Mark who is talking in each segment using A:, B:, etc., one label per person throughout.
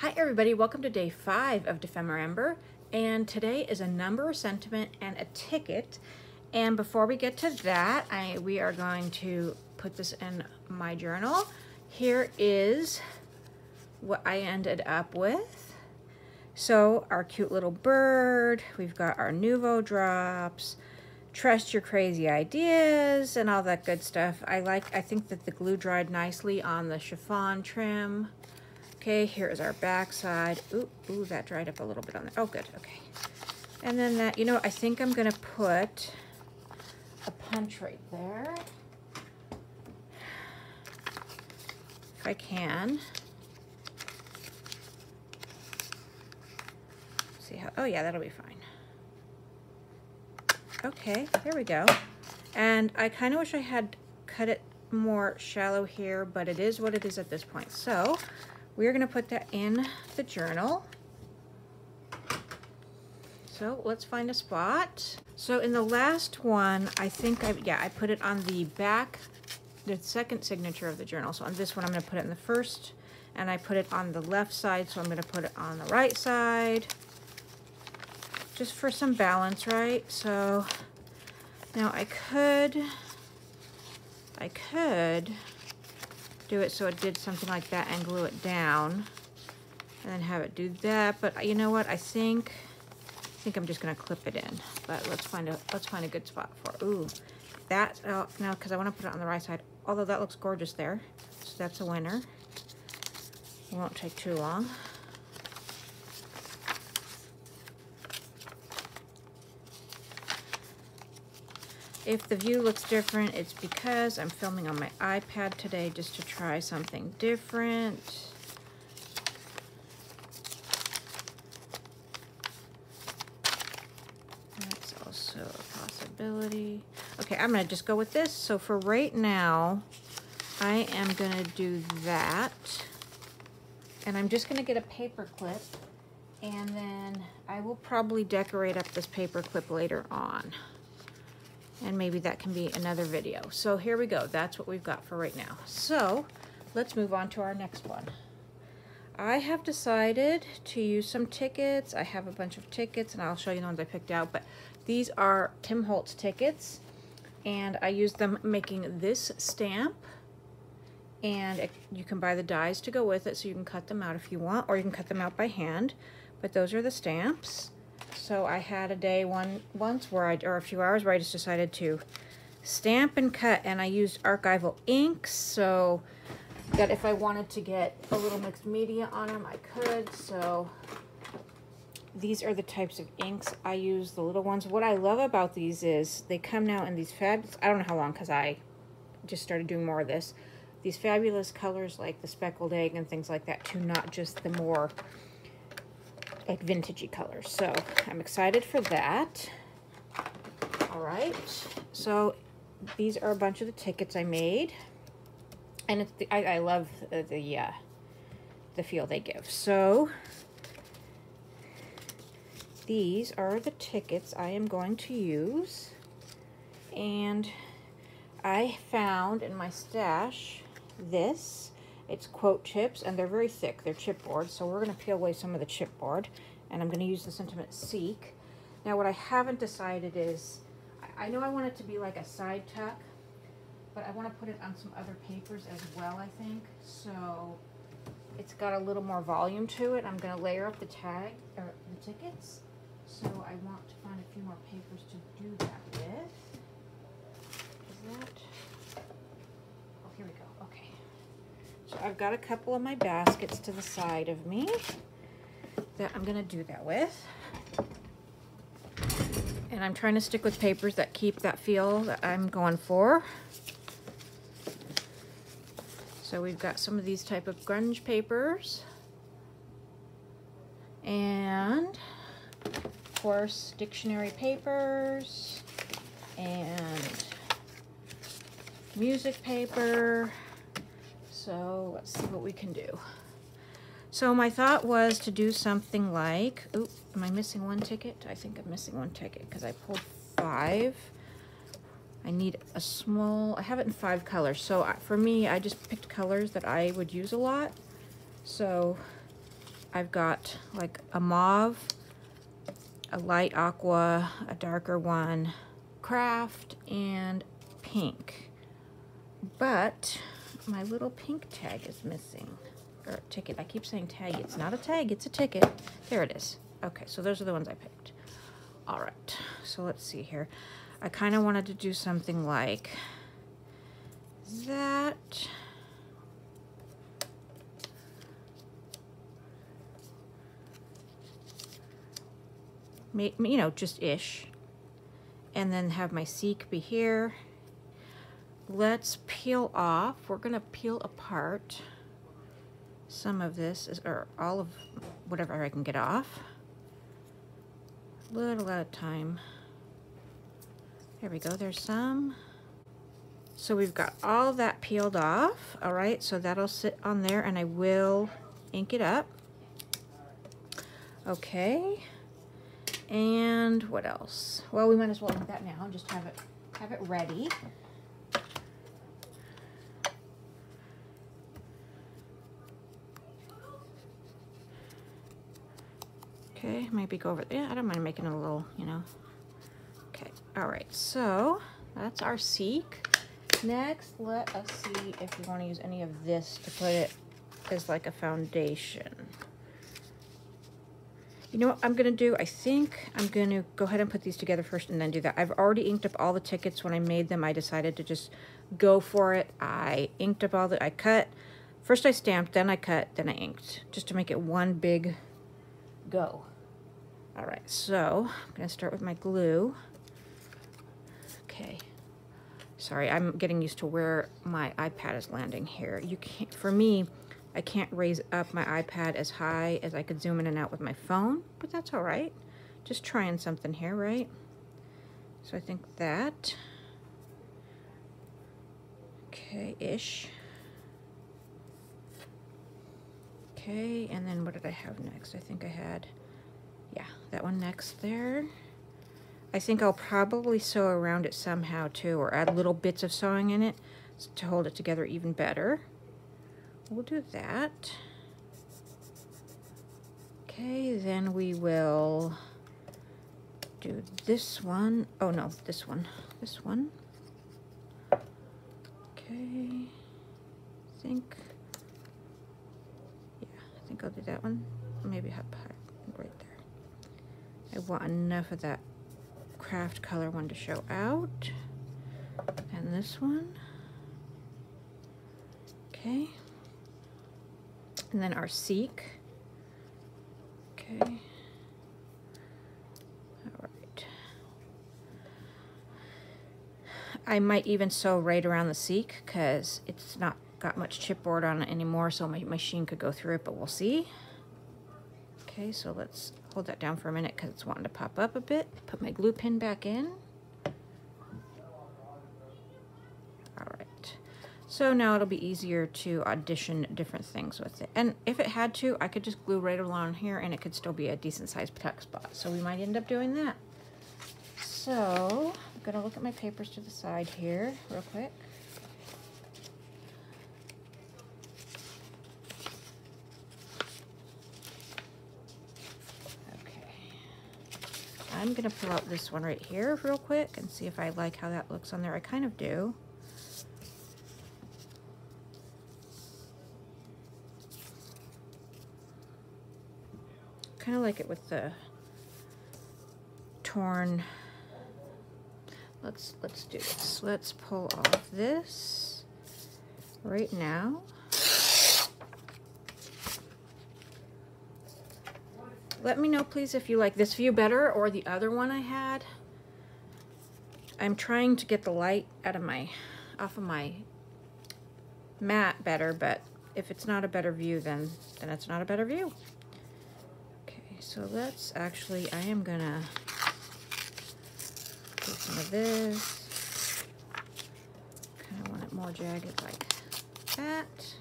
A: Hi everybody, welcome to day 5 of Dephemerember, and today is a number, a sentiment, and a ticket. And before we get to that, we are going to put this in my journal. Here is what I ended up with. So our cute little bird, we've got our Nouveau drops, trust your crazy ideas, and all that good stuff. I think that the glue dried nicely on the chiffon trim. Okay, here is our back side. Ooh, that dried up a little bit on there. Oh, good, okay. And then that, you know, I think I'm gonna put a punch right there. If I can. See how, oh yeah, that'll be fine. Okay, there we go. And I kind of wish I had cut it more shallow here, but it is what it is at this point. So we're gonna put that in the journal. So let's find a spot. So in the last one, I think I put it on the back, the second signature of the journal. So on this one, I'm gonna put it in the first, and I put it on the left side, so I'm gonna put it on the right side, just for some balance, right? So now I could do it so it did something like that and glue it down and then have it do that, but you know what, I think I'm just gonna clip it in, but let's find a good spot for, ooh, that, no, because I want to put it on the right side, although that looks gorgeous there, so that's a winner. It won't take too long. If the view looks different, it's because I'm filming on my iPad today just to try something different. That's also a possibility. Okay, I'm gonna just go with this. So for right now, I am gonna do that. And I'm just gonna get a paper clip, and then I will probably decorate up this paper clip later on. And maybe that can be another video. So here we go. That's what we've got for right now. So let's move on to our next one. I have decided to use some tickets. I have a bunch of tickets, and I'll show you the ones I picked out. But these are Tim Holtz tickets, and I used them making this stamp. And you can buy the dies to go with it, so you can cut them out if you want, or you can cut them out by hand. But those are the stamps. So I had a day once where or a few hours where I just decided to stamp and cut, and I used archival inks so that if I wanted to get a little mixed media on them, I could. So these are the types of inks I use, the little ones. What I love about these is they come now in these fabulous, I don't know how long because I just started doing more of this, these fabulous colors like the speckled egg and things like that too, not just the more like vintagey colors. So I'm excited for that. All right, so these are a bunch of the tickets I made, and it's I love the feel they give. So these are the tickets I am going to use, and I found in my stash this. It's quote chips, and they're very thick. They're chipboard, so we're going to peel away some of the chipboard, and I'm going to use the sentiment seek. Now, what I haven't decided is, I know I want it to be like a side tuck, but I want to put it on some other papers as well, I think. So it's got a little more volume to it. I'm going to layer up the tag, or the tickets. So I want to find a few more papers to do that with. Is that? Oh, here we go. Okay. So I've got a couple of my baskets to the side of me that I'm gonna do that with. And I'm trying to stick with papers that keep that feel that I'm going for. So we've got some of these type of grunge papers. And of course, dictionary papers and music paper. So let's see what we can do. So my thought was to do something like, oh, am I missing one ticket? I think I'm missing one ticket because I pulled 5. I need a small, I have it in 5 colors. So for me, I just picked colors that I would use a lot. So I've got like a mauve, a light aqua, a darker one, craft, and pink. But my little pink tag is missing. Or ticket. I keep saying tag. It's not a tag, it's a ticket. There it is. Okay, so those are the ones I picked. All right, so let's see here. I kind of wanted to do something like that. You know, just ish. And then have my seek be here. Let's peel off. We're gonna peel apart some of this, or all of whatever I can get off. Little at a time. There we go, there's some. So we've got all that peeled off. All right, so that'll sit on there and I will ink it up. Okay. And what else? Well, we might as well ink that now and just have it ready. Okay, maybe go over there. I don't mind making it a little, you know. Okay, all right, so that's our seek. Next, let us see if we want to use any of this to put it as like a foundation. You know what I'm gonna do? I think I'm gonna go ahead and put these together first and then do that. I've already inked up all the tickets. When I made them, I decided to just go for it. I inked up I cut. First I stamped, then I cut, then I inked, just to make it one big go. All right, so I'm gonna start with my glue. Okay, sorry, I'm getting used to where my iPad is landing here. You can't, for me, I can't raise up my iPad as high as I could zoom in and out with my phone, but that's all right. Just trying something here, right? So I think that, okay-ish. Okay, and then what did I have next? I think I had, yeah, that one next there. I think I'll probably sew around it somehow too, or add little bits of sewing in it to hold it together even better. We'll do that. Okay, then we will do this one. Oh no, this one. This one. Okay, I think I'll do that one. Maybe up right there. I want enough of that craft color one to show out. And this one. Okay. And then our seek. Okay. All right. I might even sew right around the seek because it's not got much chipboard on it anymore, so my machine could go through it, but we'll see. Okay, so let's hold that down for a minute because it's wanting to pop up a bit. Put my glue pin back in. All right. So now it'll be easier to audition different things with it. And if it had to, I could just glue right along here and it could still be a decent sized tuck spot. So we might end up doing that. So I'm gonna look at my papers to the side here real quick. I'm gonna pull out this one right here real quick and see if I like how that looks on there. I kind of do. Kind of like it with the torn. Let's do this. Let's pull off this right now. Let me know, please, if you like this view better or the other one I had. I'm trying to get the light out of off of my mat better, but if it's not a better view, then it's not a better view. Okay, so let's actually, I am gonna do some of this. Kind of want it more jagged like that.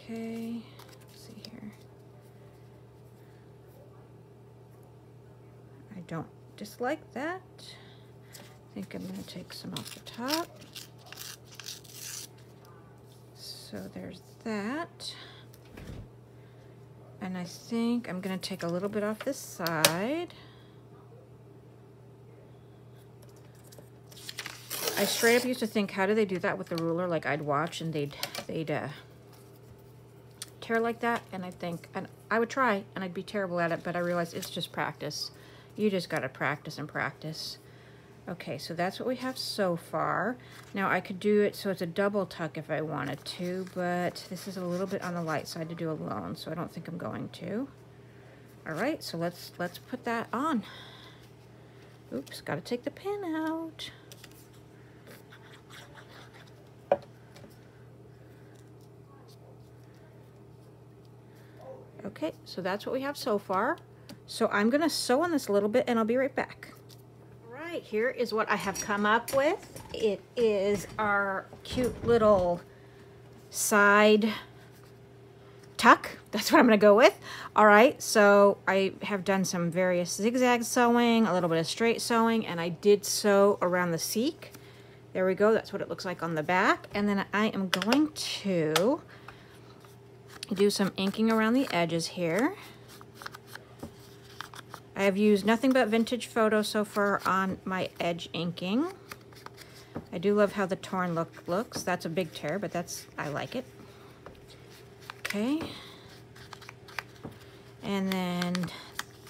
A: Okay. Don't dislike that. I think I'm going to take some off the top. So there's that. And I think I'm going to take a little bit off this side. I straight up used to think, how do they do that with the ruler? Like I'd watch and they'd tear like that, and I would try and I'd be terrible at it, but I realized it's just practice. You just got to practice and practice. Okay, so that's what we have so far. Now I could do it so it's a double tuck if I wanted to, but this is a little bit on the light side to do alone, so I don't think I'm going to. All right, so let's put that on. Oops, got to take the pin out. Okay, so that's what we have so far. So I'm gonna sew on this a little bit and I'll be right back. All right, here is what I have come up with. It is our cute little side tuck. That's what I'm gonna go with. All right, so I have done some various zigzag sewing, a little bit of straight sewing, and I did sew around the seek. There we go, that's what it looks like on the back. And then I am going to do some inking around the edges here. I have used nothing but vintage photo so far on my edge inking. I do love how the torn look looks. That's a big tear, but I like it. Okay. And then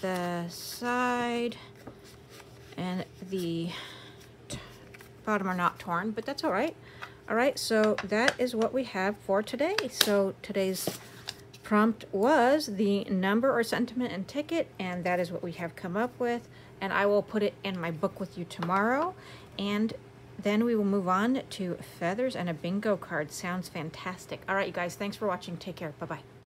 A: the side and the bottom are not torn, but that's all right. All right, so that is what we have for today. So today's prompt was the number or sentiment and ticket, and that is what we have come up with. And I will put it in my book with you tomorrow. And then we will move on to feathers and a bingo card. Sounds fantastic. All right, you guys, thanks for watching. Take care. Bye-bye.